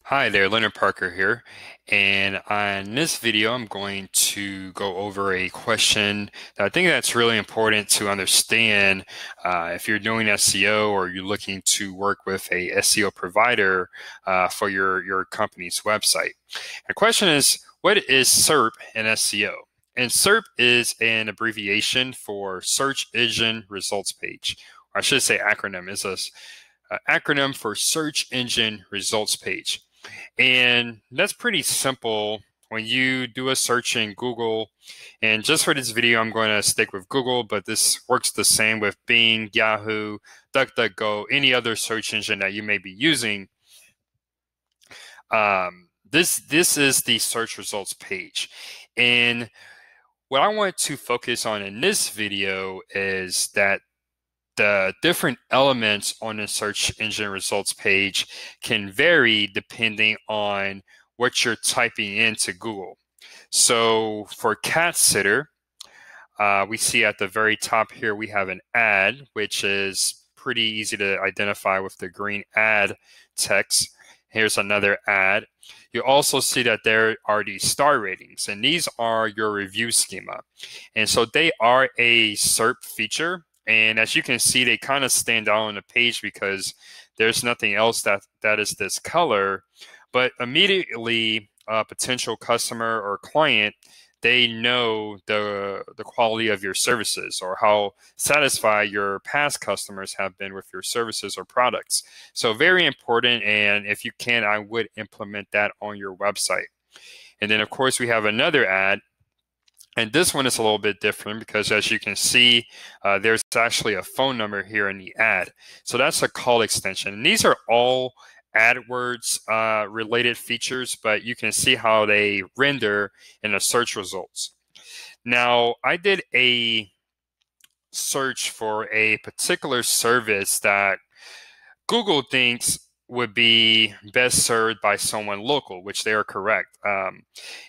Hi there, Leonard Parker here, and on this video I'm going to go over a question that I think that's really important to understand if you're doing SEO or you're looking to work with a SEO provider for your company's website. The question is, what is SERP and SEO? And SERP is an abbreviation for Search Engine Results Page, or I should say acronym. It's a acronym for Search Engine Results Page. And that's pretty simple when you do a search in Google. And just for this video, I'm going to stick with Google, but this works the same with Bing, Yahoo, DuckDuckGo, any other search engine that you may be using. This is the search results page. And what I want to focus on in this video is that the different elements on the search engine results page can vary depending on what you're typing into Google. So for cat sitter, we see at the very top here we have an ad, which is pretty easy to identify with the green ad text. Here's another ad. You also see that there are these star ratings, and these are your review schema. And so they are a SERP feature. And as you can see, they kind of stand out on the page because there's nothing else that is this color. But immediately, a potential customer or client, they know the quality of your services or how satisfied your past customers have been with your services or products. So very important, and if you can, I would implement that on your website. And then, of course, we have another ad. And this one is a little bit different because, as you can see, there's actually a phone number here in the ad. So that's a call extension. And these are all AdWords related features, but you can see how they render in the search results. Now, I did a search for a particular service that Google thinks would be best served by someone local, which they are correct.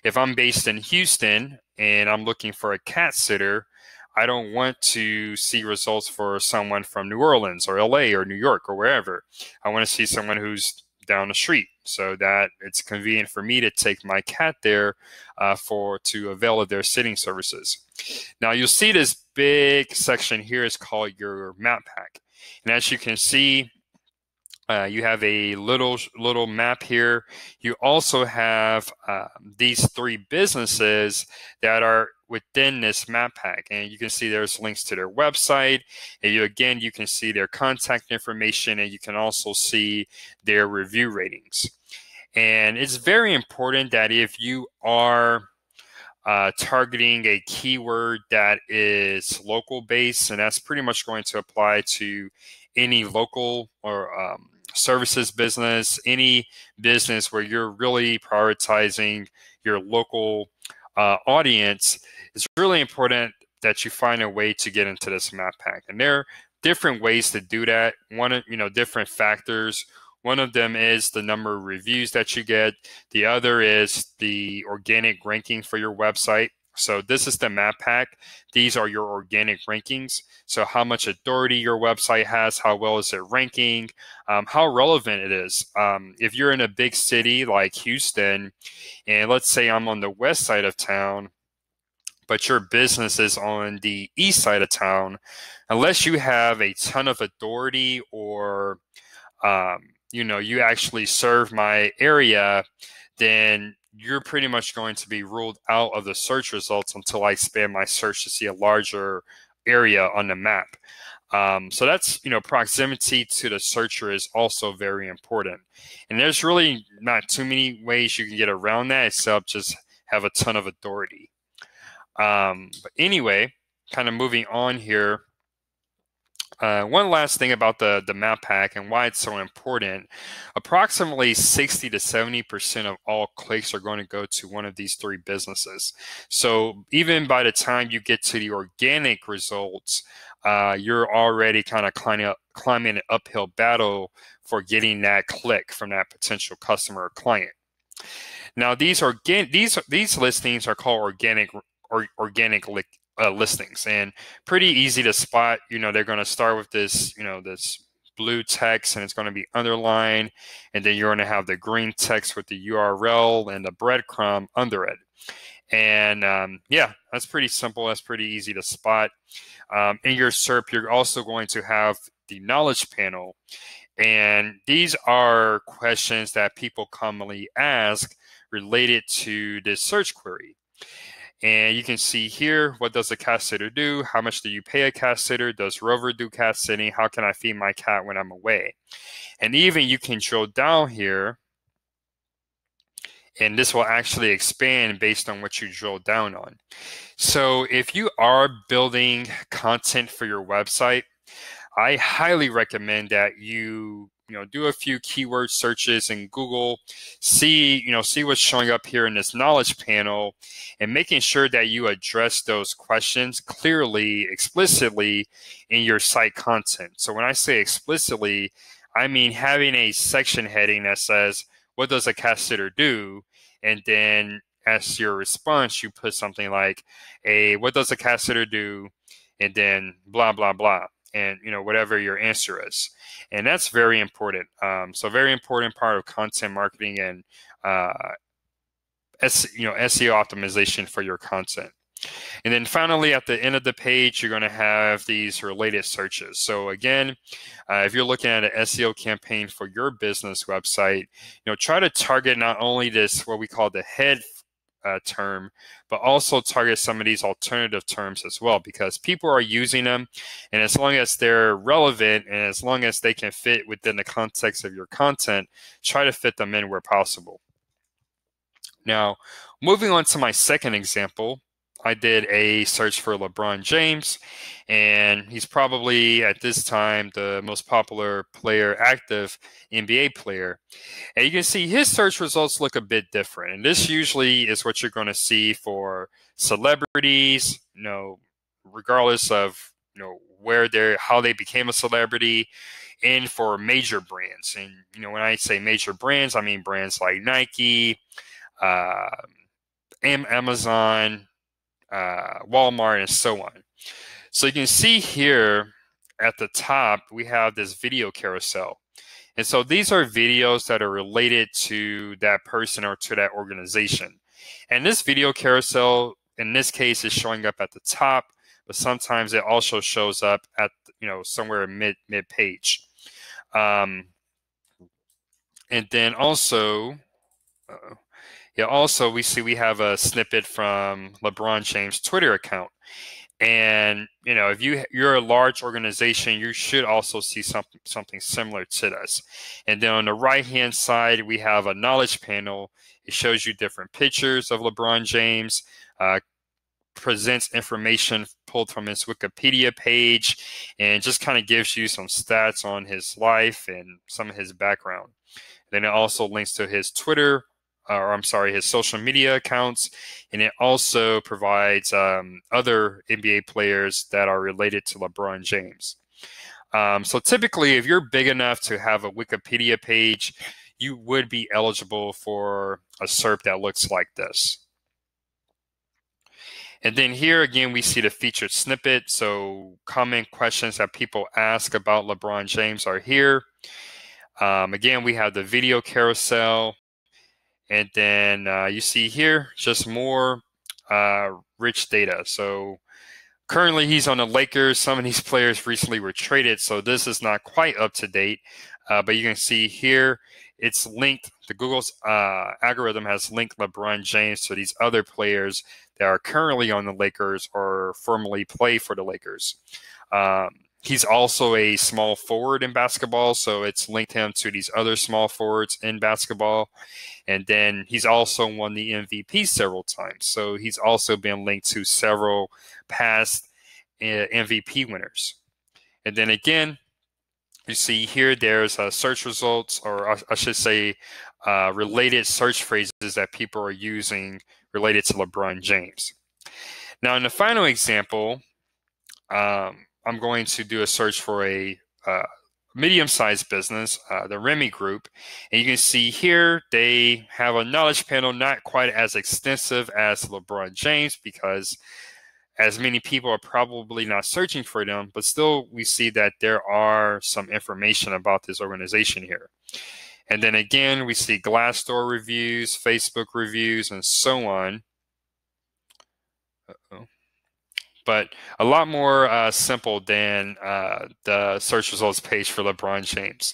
If I'm based in Houston and I'm looking for a cat sitter, I don't want to see results for someone from New Orleans or LA or New York or wherever. I want to see someone who's down the street so that it's convenient for me to take my cat there to avail of their sitting services. Now you'll see this big section here is called your map pack. And as you can see, you have a little map here. You also have these three businesses that are within this map pack, and you can see there's links to their website, and you can see their contact information, and you can also see their review ratings. And it's very important that if you are targeting a keyword that is local based, and that's pretty much going to apply to any local or services business, any business where you're really prioritizing your local audience, it's really important that you find a way to get into this map pack. And there are different ways to do that. Different factors. One of them is the number of reviews that you get. The other is the organic ranking for your website. So this is the map pack. These are your organic rankings. So how much authority your website has, how well is it ranking, how relevant it is. If you're in a big city like Houston, and let's say I'm on the west side of town, but your business is on the east side of town, unless you have a ton of authority or you actually serve my area, then you're pretty much going to be ruled out of the search results until I expand my search to see a larger area on the map. So that's, proximity to the searcher is also very important. And there's really not too many ways you can get around that except just have a ton of authority. But anyway, kind of moving on here. One last thing about the map pack and why it's so important. Approximately 60 to 70% of all clicks are going to go to one of these three businesses. So even by the time you get to the organic results, you're already kind of climbing an uphill battle for getting that click from that potential customer or client. Now these listings are called organic listings, and pretty easy to spot. They're going to start with this blue text and it's going to be underlined, and then you're going to have the green text with the URL and the breadcrumb under it. And yeah, that's pretty simple. That's pretty easy to spot. In your SERP, you're also going to have the knowledge panel. And these are questions that people commonly ask related to this search query. And you can see here, what does a cat sitter do? How much do you pay a cat sitter? Does Rover do cat sitting? How can I feed my cat when I'm away? And even you can drill down here, and this will actually expand based on what you drill down on. So if you are building content for your website, I highly recommend that you do a few keyword searches in Google, see what's showing up here in this knowledge panel, and making sure that you address those questions clearly, explicitly in your site content. So when I say explicitly, I mean having a section heading that says, what does a cat sitter do? And then as your response, you put something like, what does a cat sitter do? And then blah, blah, blah. And whatever your answer is. And that's very important. So very important part of content marketing and SEO optimization for your content. And then finally, at the end of the page, you're going to have these related searches. So again, if you're looking at an SEO campaign for your business website, try to target not only this, what we call the head term, but also target some of these alternative terms as well, because people are using them, and as long as they're relevant and as long as they can fit within the context of your content, try to fit them in where possible. Now, moving on to my second example, I did a search for Lebron James, and he's probably at this time the most popular player, active NBA player. And you can see his search results look a bit different. And this usually is what you're going to see for celebrities, regardless of how they became a celebrity, and for major brands. And when I say major brands, I mean brands like Nike, Amazon, Walmart, and so on. So you can see here at the top, we have this video carousel. And so these are videos that are related to that person or to that organization. And this video carousel, in this case, is showing up at the top, but sometimes it also shows up at, somewhere mid-page. And then also, also we have a snippet from LeBron James' Twitter account. And if you're a large organization, you should also see something similar to this. And then on the right-hand side, we have a knowledge panel. It shows you different pictures of LeBron James, presents information pulled from his Wikipedia page, and just kind of gives you some stats on his life and some of his background. Then it also links to his Twitter, his social media accounts, and it also provides other NBA players that are related to LeBron James. So typically, if you're big enough to have a Wikipedia page, you would be eligible for a SERP that looks like this. And then here again, we see the featured snippet. So common questions that people ask about LeBron James are here. Again, we have the video carousel. And then you see here just more rich data. So currently he's on the Lakers. Some of these players recently were traded, so this is not quite up to date. But you can see here it's linked. The Google's algorithm has linked LeBron James to these other players that are currently on the Lakers or formerly play for the Lakers. He's also a small forward in basketball, so it's linked him to these other small forwards in basketball. And then he's also won the MVP several times. So he's also been linked to several past MVP winners. And then again, you see here there's search results, or I should say related search phrases that people are using related to LeBron James. Now, in the final example, I'm going to do a search for a medium-sized business, the Remy Group. And you can see here they have a knowledge panel not quite as extensive as LeBron James, because as many people are probably not searching for them, but still we see that there are some information about this organization here. And then again, we see Glassdoor reviews, Facebook reviews, and so on. But a lot more simple than the search results page for LeBron James.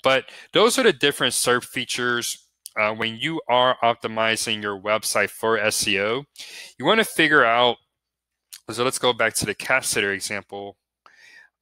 But those are the different SERP features. When you are optimizing your website for SEO, you want to figure out, so let's go back to the cat sitter example.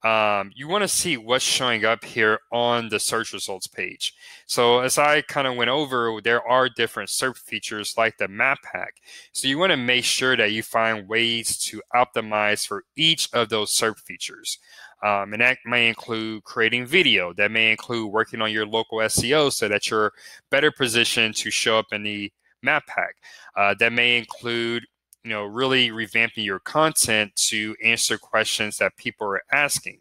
You want to see what's showing up here on the search results page. So as I kind of went over, there are different SERP features like the map hack. So you want to make sure that you find ways to optimize for each of those SERP features. And that may include creating video. That may include working on your local SEO so that you're better positioned to show up in the map hack. That may include really revamping your content to answer questions that people are asking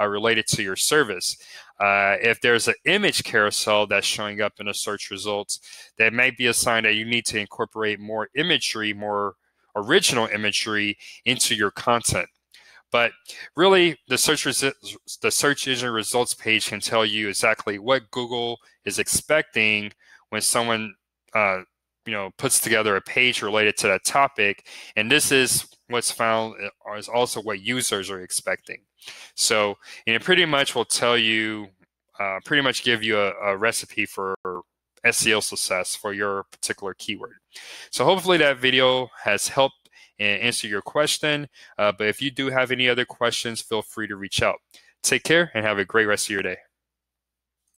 related to your service. If there's an image carousel that's showing up in the search results, that may be a sign that you need to incorporate more imagery, more original imagery into your content. But really, the search engine results page can tell you exactly what Google is expecting when someone puts together a page related to that topic, and this is what's found is also what users are expecting. So it pretty much will tell you, pretty much give you a recipe for SEO success for your particular keyword. So hopefully that video has helped and answer your question. But if you do have any other questions, feel free to reach out. Take care and have a great rest of your day.